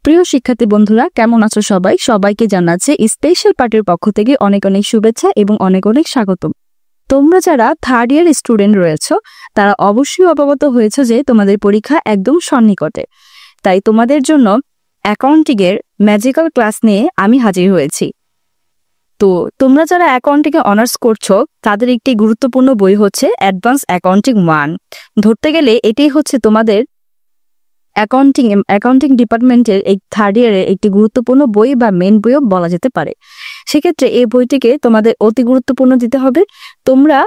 প্রিয় শিক্ষার্থী বন্ধুরা, কেমন আছো সবাই? সবাইকে জানাচ্ছি স্পেশাল পার্টির পক্ষ থেকে অনেক অনেক শুভেচ্ছা এবং অনেক অনেক স্বাগতম। তোমরা যারা থার্ড ইয়ার স্টুডেন্ট রয়েছো তারা অবশ্যই অবগত হয়েছে যে তোমাদের পরীক্ষা একদম সন্নিকটে। তাই তোমাদের জন্য অ্যাকাউন্টিং এর ম্যাজিক্যাল ক্লাস নিয়ে আমি হাজির হয়েছি। তো তোমরা যারা অ্যাকাউন্টিং এ অনার্স করছো তাদের একটি গুরুত্বপূর্ণ বই হচ্ছে অ্যাডভান্স অ্যাকাউন্টিং 1। ধরতে গেলে এটাই হচ্ছে তোমাদের অ্যাকাউন্টিং ডিপার্টমেন্টের এই থার্ড ইয়ারের একটি গুরুত্বপূর্ণ বই বা মেন বইও বলা যেতে পারে। সেক্ষেত্রে এই বইটিকে তোমাদের অতি গুরুত্বপূর্ণ দিতে হবে। তোমরা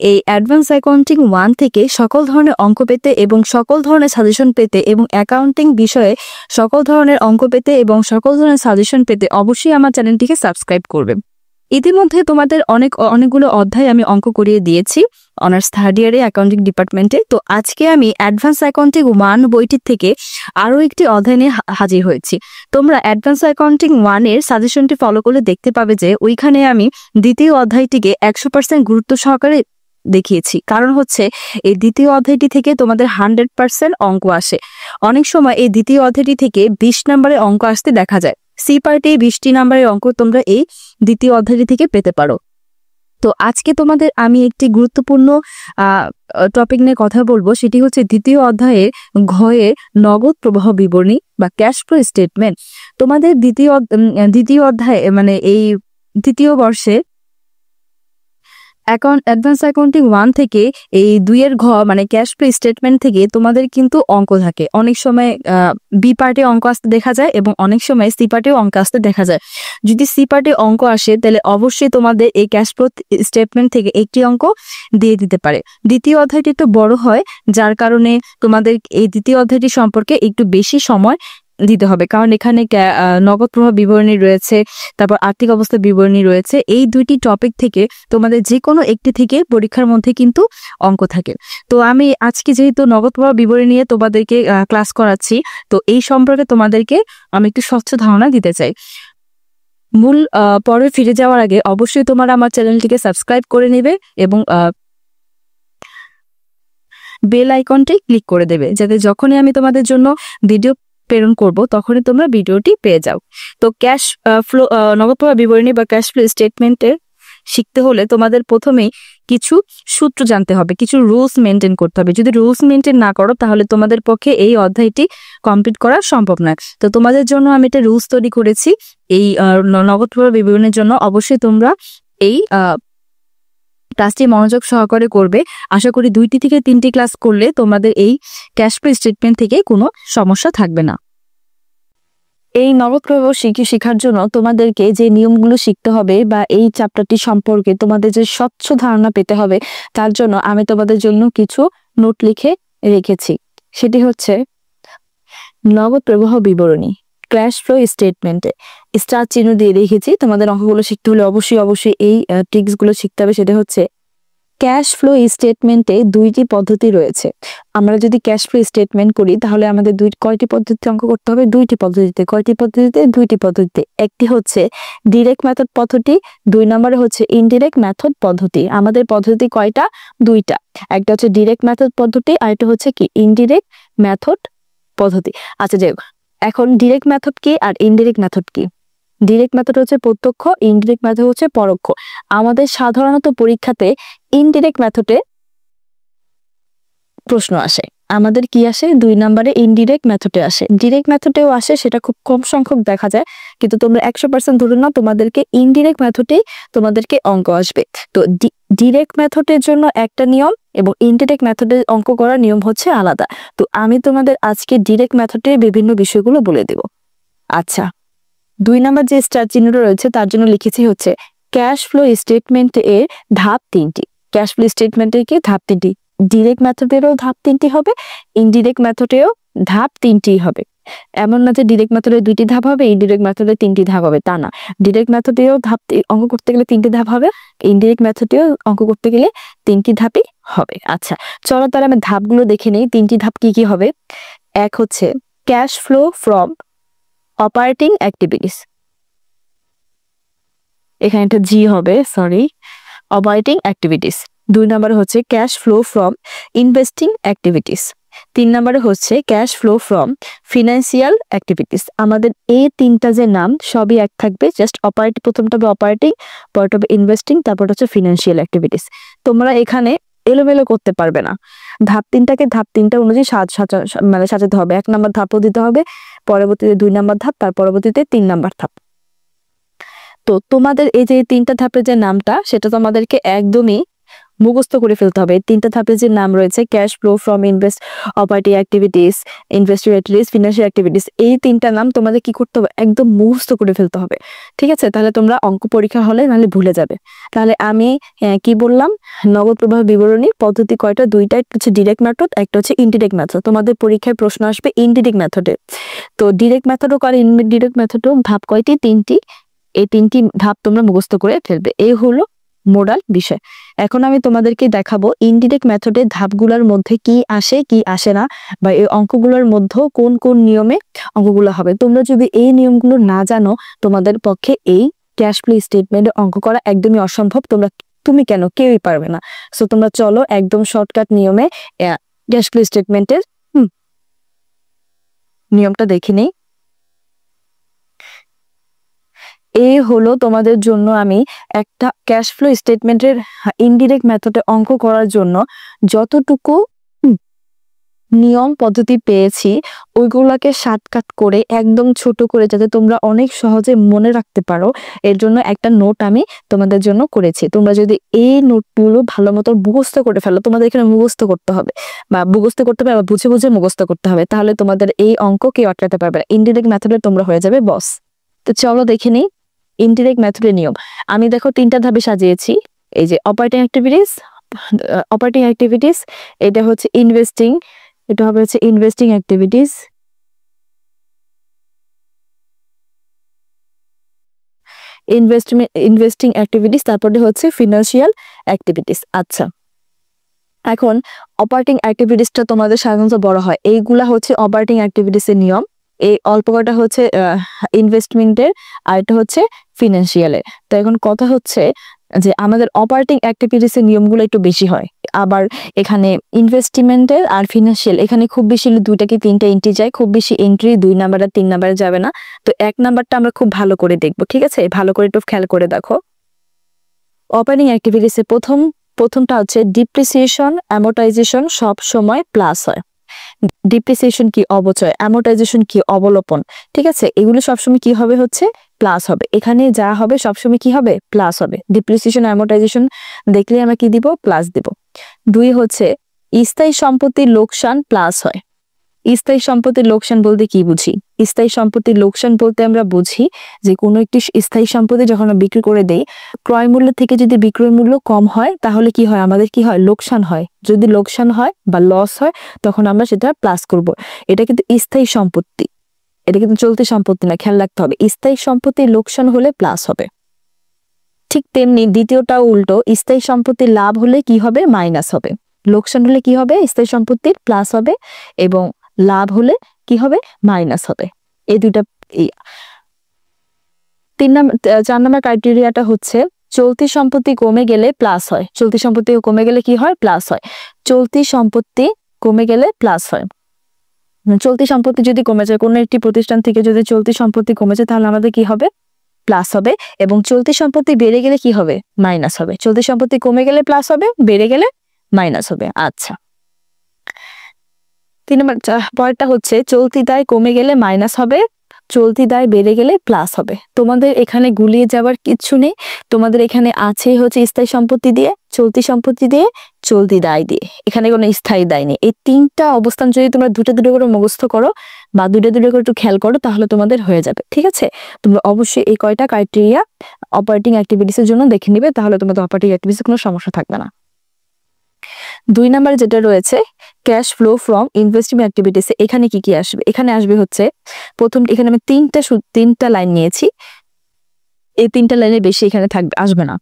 এই অ্যাডভান্স অ্যাকাউন্টিং 1 থেকে সকল ধরনের অঙ্ক পেতে এবং সকল ধরনের সাজেশন পেতে এবং অ্যাকাউন্টিং বিষয়ে সকল ধরনের অঙ্ক পেতে এবং সকল ধরনের সাজেশন পেতে অবশ্যই আমার চ্যানেলটিকে সাবস্ক্রাইব করবে। ইতিমধ্যে তোমাদের অনেকগুলো অধ্যায় আমি অঙ্ক করিয়ে দিয়েছি অনার্স থার্ড ইয়ারে অ্যাকাউন্টিং ডিপার্টমেন্টে। তো আজকে আমি অ্যাডভান্স অ্যাকাউন্টিং 1 বইটির থেকে আরও একটি অধ্যায় নিয়ে হাজির হয়েছি। তোমরা অ্যাডভান্স অ্যাকাউন্টিং 1 এর সাজেশনটি ফলো করলে দেখতে পাবে যে ওইখানে আমি দ্বিতীয় অধ্যায়টিকে 100% গুরুত্ব সহকারে দেখিয়েছি। কারণ হচ্ছে এই দ্বিতীয় অধ্যায়টি থেকে তোমাদের 100% অঙ্ক আসে। অনেক সময় এই দ্বিতীয় অধ্যায়টি থেকে 20 নম্বরের অঙ্ক আসতে দেখা যায়। সি পার্টে 20টি নম্বরের অঙ্ক তোমরা এই দ্বিতীয় অধ্যায়টি থেকে পেতে পারো। তো আজকে তোমাদের আমি একটি গুরুত্বপূর্ণ টপিক নিয়ে কথা বলবো, সেটি হচ্ছে দ্বিতীয় অধ্যায়ে ঘয়ে নগদ প্রবাহ বিবরণী বা ক্যাশ ফ্লো স্টেটমেন্ট। তোমাদের দ্বিতীয় অধ্যায়ে মানে এই দ্বিতীয় বর্ষে অ্যাডভান্স অ্যাকাউন্টিং 1 থেকে এই 2 এর ঘ মানে ক্যাশ ফ্লো স্টেটমেন্ট থেকে তোমাদের কিন্তু অঙ্ক থাকে। অনেক সময় বি পার্টে অঙ্ক আসতে দেখা যায় এবং অনেক সময় সি পার্টেও অঙ্ক আসতে দেখা যায়। যদি সি পার্টে অঙ্ক আসে তাহলে অবশ্যই তোমাদের এই ক্যাশ ফ্লো স্টেটমেন্ট থেকে একটি অঙ্ক দিয়ে দিতে পারে। দ্বিতীয় অধ্যায়টি একটু বড় হয়, যার কারণে তোমাদের এই দ্বিতীয় অধ্যায়টি সম্পর্কে একটু বেশি সময় দিতে হবে, কারণ এখানে নগদ প্রবাহ বিবরণী রয়েছে, তারপর আর্থিক অবস্থা বিবরণী রয়েছে। এই দুইটি টপিক থেকে তোমাদের যে কোনো একটি থেকে পরীক্ষার মধ্যে কিন্তু অঙ্ক থাকে। তো আমি আজকে যেহেতু নগদ প্রবাহ বিবরণী নিয়ে তোমাদেরকে ক্লাস করাচ্ছি, তো এই সম্পর্কে তোমাদেরকে আমি একটু স্বচ্ছ ধারণা দিতে চাই। মূল পর্বে ফিরে যাওয়ার আগে অবশ্যই তোমরা আমার চ্যানেলটিকে সাবস্ক্রাইব করে নেবে এবং বেল আইকনটি ক্লিক করে দেবে, যাতে যখনই আমি তোমাদের জন্য ভিডিও প্রেরণ করব তখনই তোমরা ভিডিওটি পেয়ে যাও। তো ক্যাশ ফ্লো নগদ প্রবাহ বিবরণী বা ক্যাশ ফ্লো স্টেটমেন্টের শিখতে হলে তোমাদের প্রথমেই কিছু সূত্র জানতে হবে, কিছু রুলস মেনটেন করতে হবে। যদি রুলস মেনটেন না করো তাহলে তোমাদের পক্ষে এই অধ্যায়টি কমপ্লিট করা সম্ভব না। তো তোমাদের জন্য আমি একটা রুলস তৈরি করেছি এই নগদ প্রবাহ বিবরণীর জন্য। অবশ্যই তোমরা এই ক্লাসটি মনোযোগ সহকারে করবে। আশা করি 2টি থেকে 3টি ক্লাস করলে তোমাদের এই ক্যাশ ফ্লো স্টেটমেন্ট থেকে কোনো সমস্যা থাকবে না। এই নগদ প্রবাহ শেখার জন্য তোমাদেরকে যে নিয়মগুলো শিখতে হবে বা এই চ্যাপ্টারটি সম্পর্কে তোমাদের যে স্বচ্ছ ধারণা পেতে হবে, তার জন্য আমি তোমাদের জন্য কিছু নোট লিখে রেখেছি। সেটি হচ্ছে নগদ প্রবাহ বিবরণী ক্যাশ ফ্লো স্টেটমেন্টে স্টার চিহ্ন দিয়ে রেখেছি। তোমাদের অঙ্কগুলো শিখতে হলে অবশ্যই এই ট্রিক্সগুলো শিখতে হবে। সেটা হচ্ছে ক্যাশ ফ্লো স্টেটমেন্টে 2টি পদ্ধতি রয়েছে। আমরা যদি ক্যাশ ফ্লো স্টেটমেন্ট করি তাহলে আমাদের কয়টি পদ্ধতিতে অঙ্ক করতে হবে? 2টি পদ্ধতিতে। কয়টি পদ্ধতিতে? 2টি পদ্ধতিতে। একটি হচ্ছে ডিরেক্ট মেথড পদ্ধতি, 2 নম্বরে হচ্ছে ইনডিরেক্ট মেথড পদ্ধতি। আমাদের পদ্ধতি কয়টা? 2টা। একটা হচ্ছে ডিরেক্ট মেথড পদ্ধতি আর একটা হচ্ছে কি ইনডিরেক্ট মেথড পদ্ধতি। আচ্ছা, যাই হোক, এখন ডিরেক্ট মেথড কি আর ইনডিরেক্ট মেথড কি? ডিরেক্ট মেথড হচ্ছে প্রত্যক্ষ, ইনডিরেক্ট মেথড হচ্ছে পরোক্ষ। আমাদের সাধারণত পরীক্ষাতে ইনডিরেক্ট মেথডে প্রশ্ন আসে। আমাদের কি আসে? 2 নম্বরে ইনডিরেক্ট মেথডে আসে। ডিরেক্ট মেথডেও আসে, সেটা খুব কম সংখ্যক দেখা যায়, কিন্তু তোমরা 100% ধরে নাও তোমাদেরকে ইনডিরেক্ট মেথডেই তোমাদেরকে অঙ্ক আসবে। তো ডিরেক্ট মেথডের জন্য একটা নিয়ম এবং ইনডিরেক্ট মেথডের অঙ্ক করার নিয়ম হচ্ছে আলাদা। তো আমি তোমাদের আজকে ডিরেক্ট মেথডের বিভিন্ন বিষয়গুলো বলে দেব। আচ্ছা, 2 নম্বর যে স্টার চিহ্নটা রয়েছে তার জন্য লিখেছি হচ্ছে ক্যাশ ফ্লো স্টেটমেন্ট এর ধাপ 3টি। ক্যাশ ফ্লো স্টেটমেন্টের কি ধাপ 3টি? ডিরেক্ট মেথডেরও ধাপ 3টি হবে, ইনডিরেক্ট মেথডেও ধাপ 3টি হবে। এমন না যে ডিরেক্ট মেথডে 2টি ধাপ হবে, ইনডিরেক্ট মেথডে 3টি ধাপ হবে, তা না। ডিরেক্ট মেথডেও অঙ্ক করতে গেলে 3টি ধাপ হবে, ইনডিরেক্ট মেথডেও অঙ্ক করতে গেলে 3টি ধাপই হবে। আচ্ছা, চলো তাহলে আমি ধাপগুলো দেখে নেই। 3টি ধাপ কি কি হবে? এক হচ্ছে cash flow from operating activities, এখানে একটা জি হবে, সরি, অপারেটিং অ্যাক্টিভিটিস। 2 নম্বরে হচ্ছে cash flow from investing activities. 3 নম্বরে হচ্ছে cash flow from financial activities. আমাদের এই তিনটা যে নাম সবই এক থাকবে, জাস্ট অপারেটিং, প্রথমটা হবে অপারেটিং, পরটা হবে ইনভেস্টিং, তারপর হচ্ছে ফিনান্সিয়াল অ্যাক্টিভিটিস। তোমরা এখানে এলোমেলো করতে পারবে না, ধাপ তিনটা অনুযায়ী মানে সাজাতে হবে। 1 নম্বর ধাপও দিতে হবে, পরবর্তীতে 2 নম্বর ধাপ, তার পরবর্তীতে 3 নম্বর ধাপ। তো তোমাদের এই যে 3টা ধাপের যে নামটা সেটা তোমাদেরকে একদমই মুখস্থ করে ফেলতে হবে। 3টা ধাপের যে নাম রয়েছে, cash flow from operating activities, investing activities, financial activities, এই 3টা নাম তোমাদের কি করতে হবে, একদম মুখস্থ করে ফেলতে হবে। ঠিক আছে, তাহলে তোমরা অঙ্ক পরীক্ষা হলে নাহলে ভুলে যাবে। তাহলে আমি কি বললাম, নগদ প্রবাহ বিবরণী পদ্ধতি কয়টা, 2টা, একটা হচ্ছে ডিরেক্ট মেথড, একটা হচ্ছে ইনডিরেক্ট মেথড। তোমাদের পরীক্ষায় প্রশ্ন আসবে ইনডিরেক্ট মেথডে। তো ডিরেক্ট মেথডও করে, ইনডিরেক্ট মেথডও। ধাপ কয়টি, 3টি। এই 3টি ধাপ তোমরা মুখস্থ করে ফেলবে। এই হলো মোডাল বিষয়। এখন আমি তোমাদেরকে দেখাবো ইনডিরেক্ট মেথডের ধাপগুলোর মধ্যে কি আসে কি আসে না, বা এই অঙ্কগুলোর মধ্যে কোন কোন নিয়মে অঙ্কগুলো হবে। তোমরা যদি এই নিয়মগুলো না জানো, তোমাদের পক্ষে এই ক্যাশ ফ্লো স্টেটমেন্টের অঙ্ক করা একদমই অসম্ভব। তুমি কেন, কেউই পারবে না। সো তোমরা চলো একদম শর্টকাট নিয়মে ক্যাশ ফ্লো স্টেটমেন্টের নিয়মটা দেখে নেই। এই হলো তোমাদের জন্য আমি একটা ক্যাশ ফ্লো স্টেটমেন্টের ইনডিরেক্ট মেথডে অঙ্ক করার জন্য যতটুকু নিয়ম পদ্ধতি পেয়েছি ওইগুলাকে শর্টকাট করে একদম ছোট করে, যাতে তোমরা অনেক সহজে মনে রাখতে পারো, এর জন্য একটা নোট আমি তোমাদের জন্য করেছি। তোমরা যদি এই নোটগুলো ভালো মতো মুখস্থ করে ফেলো, তোমাদের এখানে মুখস্থ করতে হবে, বা বুঝে বুঝে মুখস্থ করতে হবে, তাহলে তোমাদের এই অঙ্ক কেউ আটকাতে পারবে না। ইনডিরেক্ট মেথডে তোমরা হয়ে যাবে বস। তো চলো দেখে নিই ইনডিরেক্ট মেথডের নিয়ম। আমি দেখো 3টা ধাপে সাজিয়েছি। এই যে অপারেটিং অ্যাক্টিভিটিস, এটা হচ্ছে ইনভেস্টিং, এটা হবে হচ্ছে ইনভেস্টিং অ্যাক্টিভিটিস, ইনভেস্টিং অ্যাক্টিভিটিস, তারপরে হচ্ছে ফিনান্সিয়াল অ্যাক্টিভিটিস। আচ্ছা, এখন অপারেটিং অ্যাক্টিভিটিসটা তোমাদের সাধারণত বড় হয়। এইগুলা হচ্ছে অপারেটিং অ্যাক্টিভিটিসের নিয়ম। এই অল্প কটা হচ্ছে ইনভেস্টমেন্টের, আর এটা হচ্ছে ফিনান্সিয়ালের। তো এখন কথা হচ্ছে যে আমাদের অপারেটিং অ্যাক্টিভিটিসের নিয়মগুলো একটু বেশি হয়, আবার এখানে ইনভেস্টমেন্টের আর ফিনান্সিয়াল এখানে খুব বেশি 2টা কি 3টা এন্ট্রি যায়, খুব বেশি এন্ট্রি 2 নাম্বার আর 3 নাম্বারে যাবে না। তো 1 নাম্বারটা আমরা খুব ভালো করে দেখবো, ঠিক আছে? ভালো করে একটু খেয়াল করে দেখো। অপারেটিং অ্যাক্টিভিটিসে প্রথমটা হচ্ছে ডিপ্রিসিয়েশন, অ্যামোর্টাইজেশন সব সময় প্লাস হয়। ডিপ্রিসিয়েশন কি, অবচয়, অ্যামোর্টাইজেশন কি, অবলোপন, ঠিক আছে? এগুলো সবসময় কি হবে, হচ্ছে প্লাস হবে। এখানে যা হবে সবসময় কি হবে, প্লাস হবে। ডিপ্রিসিয়েশন, অ্যামোর্টাইজেশন দেখলে আমরা কি দিব, প্লাস দিব। 2 হচ্ছে স্থায়ী সম্পত্তির লোকসান প্লাস হয়। স্থায়ী সম্পত্তির লোকসান বলতে কি বুঝি? স্থায়ী সম্পত্তির লোকসান বলতে আমরা বুঝি যে কোনো একটি স্থায়ী সম্পত্তি যখন আমরা বিক্রি করে দেই, ক্রয় মূল্য থেকে যদি বিক্রয় মূল্য কম হয় তাহলে কি হয়, আমাদের কি হয়, লোকসান হয়। যদি লোকসান হয় বা লস হয় তখন আমরা সেটা প্লাস করব। এটা কিন্তু স্থায়ী সম্পত্তি, এটা কিন্তু চলতি সম্পত্তি না, খেয়াল রাখতে হবে। স্থায়ী সম্পত্তির লোকসান হলে প্লাস হবে। ঠিক তেমনি দ্বিতীয়টা উল্টো, স্থায়ী সম্পত্তির লাভ হলে কি হবে, মাইনাস হবে। লোকসান হলে কি হবে, স্থায়ী সম্পত্তির প্লাস হবে, এবং লাভ হলে কি হবে, মাইনাস হবে। এই দুইটা। 4 নম্বর ক্রাইটেরিয়াটা হচ্ছে চলতি সম্পত্তি কমে গেলে প্লাস হয়। চলতি সম্পত্তি কমে গেলে কি হয়, প্লাস হয়। চলতি সম্পত্তি কমে গেলে প্লাস হয়। চলতি সম্পত্তি যদি কমে যায়, কোনো একটি প্রতিষ্ঠান থেকে যদি চলতি সম্পত্তি কমে যায় তাহলে আমাদের কি হবে, প্লাস হবে। এবং চলতি সম্পত্তি বেড়ে গেলে কি হবে, মাইনাস হবে। চলতি সম্পত্তি কমে গেলে প্লাস হবে, বেড়ে গেলে মাইনাস হবে। আচ্ছা, 3 নম্বর পরেরটা হচ্ছে চলতি দায় কমে গেলে মাইনাস হবে, চলতি দায় বেড়ে গেলে প্লাস হবে। তোমাদের এখানে গুলিয়ে যাওয়ার কিছু নেই। তোমাদের এখানে আছে হচ্ছে স্থায়ী সম্পত্তি দিয়ে, চলতি সম্পত্তি দিয়ে, চলতি দায় দিয়ে। এখানে কোনো স্থায়ী দায় নেই। এই 3টা অবস্থান যদি তোমরা 2টা করে মুখস্থ করো বা 2টা করে একটু খেয়াল করো তাহলে তোমাদের হয়ে যাবে, ঠিক আছে? তোমরা অবশ্যই এই কয়টা ক্রাইটেরিয়া অপারেটিং অ্যাক্টিভিটিসের জন্য দেখে নিবে, তাহলে তোমাদের অপারেটিং অ্যাক্টিভিটিসে কোনো সমস্যা থাকবে না। 2 নম্বরে যেটা রয়েছে cash flow from investment activities, এখানে কি কি আসবে? এখানে আসবে হচ্ছে প্রথম, এখানে আমি 3টা লাইন নিয়েছি, এই 3টা লাইনের বেশি এখানে আসবে না।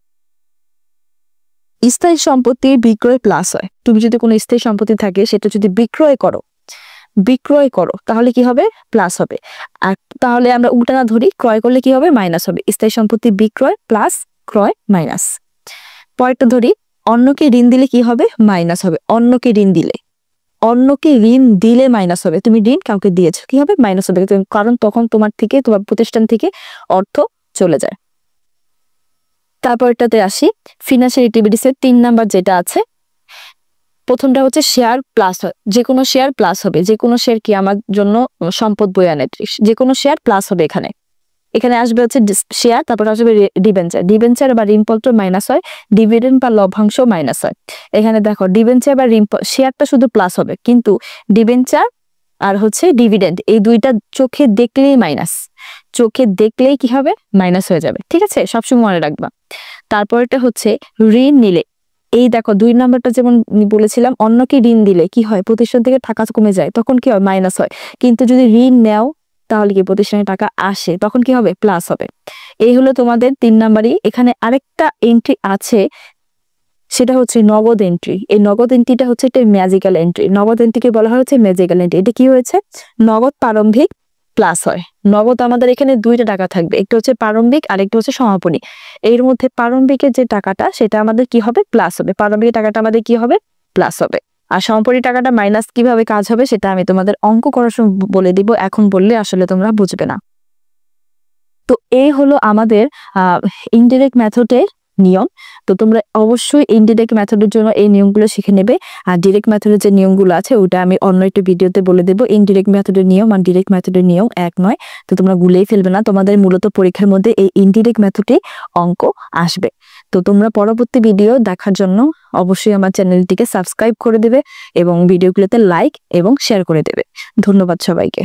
স্থায়ী সম্পত্তির বিক্রয় প্লাস হয়। তুমি যদি কোনো স্থায়ী সম্পত্তি থাকে সেটা যদি বিক্রয় করো তাহলে কি হবে, প্লাস হবে। আর তাহলে আমরা উল্টা না ধরি, ক্রয় করলে কি হবে, মাইনাস হবে। স্থায়ী সম্পত্তি বিক্রয় প্লাস ক্রয় মাইনাস। পরেরটা ধরি, অন্যকে ঋণ দিলে কি হবে, মাইনাস হবে। অন্যকে ঋণ দিলে, অন্যকে ঋণ দিলে মাইনাস হবে, তুমি ঋণ কাউকে দিয়েছো কি হবে মাইনাস হবে, কারণ তখন তোমার প্রতিষ্ঠান থেকে অর্থ চলে যায়। তারপরটাতে আসি ফিনান্সিয়াল অ্যাক্টিভিটিস এর 3 নাম্বার যেটা আছে, প্রথমটা হচ্ছে শেয়ার প্লাস, যে কোনো শেয়ার প্লাস হবে, যে কোনো শেয়ার কি আমার জন্য সম্পদ বয়ে আনে, যে কোনো শেয়ার প্লাস হবে। এখানে আসবে হচ্ছে শেয়ার, তারপর আসবে ডিবেঞ্চার বা ঋণপত্র মাইনাস হয়, ডিভিডেন্ড বা লভ্যাংশ মাইনাস হয়। এখানে দেখো ডিবেঞ্চার বা শেয়ারটা শুধু প্লাস হবে, কিন্তু ডিবেঞ্চার আর হচ্ছে ডিভিডেন্ড এই দুইটা চোখে দেখলেই মাইনাস, চোখে দেখলেই কি হবে মাইনাস হয়ে যাবে, ঠিক আছে, সবসময় মনে রাখবা। তারপরটা হচ্ছে ঋণ নিলে, এই দেখো 2 নাম্বারটা যেমন বলেছিলাম, অন্যকে ঋণ দিলে কি হয়, প্রতিষ্ঠান থেকে টাকা কমে যায়, তখন কি হয় মাইনাস হয়, কিন্তু যদি ঋণ নেও তাহলে কি প্রতিষ্ঠানে টাকা আসে, তখন কি হবে প্লাস হবে। এই হলো তোমাদের 3 নাম্বারই। এখানে আরেকটা এন্ট্রি আছে, সেটা হচ্ছে নগদ এন্ট্রি। এই নগদ এন্ট্রিটা হচ্ছে একটা ম্যাজিক্যাল এন্ট্রি, নগদ এন্ট্রিকে বলা হচ্ছে ম্যাজিক্যাল এন্ট্রি। এটা কি হয়েছে, নগদ প্রারম্ভিক প্লাস হয়। নগদ আমাদের এখানে 2টা টাকা থাকবে, একটা হচ্ছে প্রারম্ভিক আর একটা হচ্ছে সমাপনী। এর মধ্যে প্রারম্ভিকের যে টাকাটা সেটা আমাদের কি হবে প্লাস হবে, প্রারম্ভিক টাকাটা আমাদের কি হবে প্লাস হবে। আর সমাপনী টাকাটা মাইনাস কিভাবে কাজ হবে সেটা আমি তোমাদের অঙ্ক করার সময় বলে দিব, এখন বললে আসলে তোমরা বুঝবে না। তো এই হলো আমাদের ইনডিরেক্ট মেথডের নিয়ম। তো তোমরা অবশ্যই ইনডিরেক্ট মেথডের জন্য এই নিয়মগুলো শিখে নেবে। আর ডিরেক্ট মেথডের যে নিয়মগুলো আছে ওটা আমি অন্য একটা ভিডিওতে বলে দেবো। ইনডিরেক্ট মেথডের নিয়ম আর ডিরেক্ট মেথডের নিয়ম এক নয়, তো তোমরা গুলেই ফেলবে না, তোমাদের মূলত পরীক্ষার মধ্যে এই ইনডিরেক্ট মেথডে অঙ্ক আসবে। তো তোমরা পরবর্তী ভিডিও দেখার জন্য অবশ্যই আমার চ্যানেলটিকে সাবস্ক্রাইব করে দেবে এবং ভিডিওগুলোতে লাইক এবং শেয়ার করে দেবে। ধন্যবাদ সবাইকে।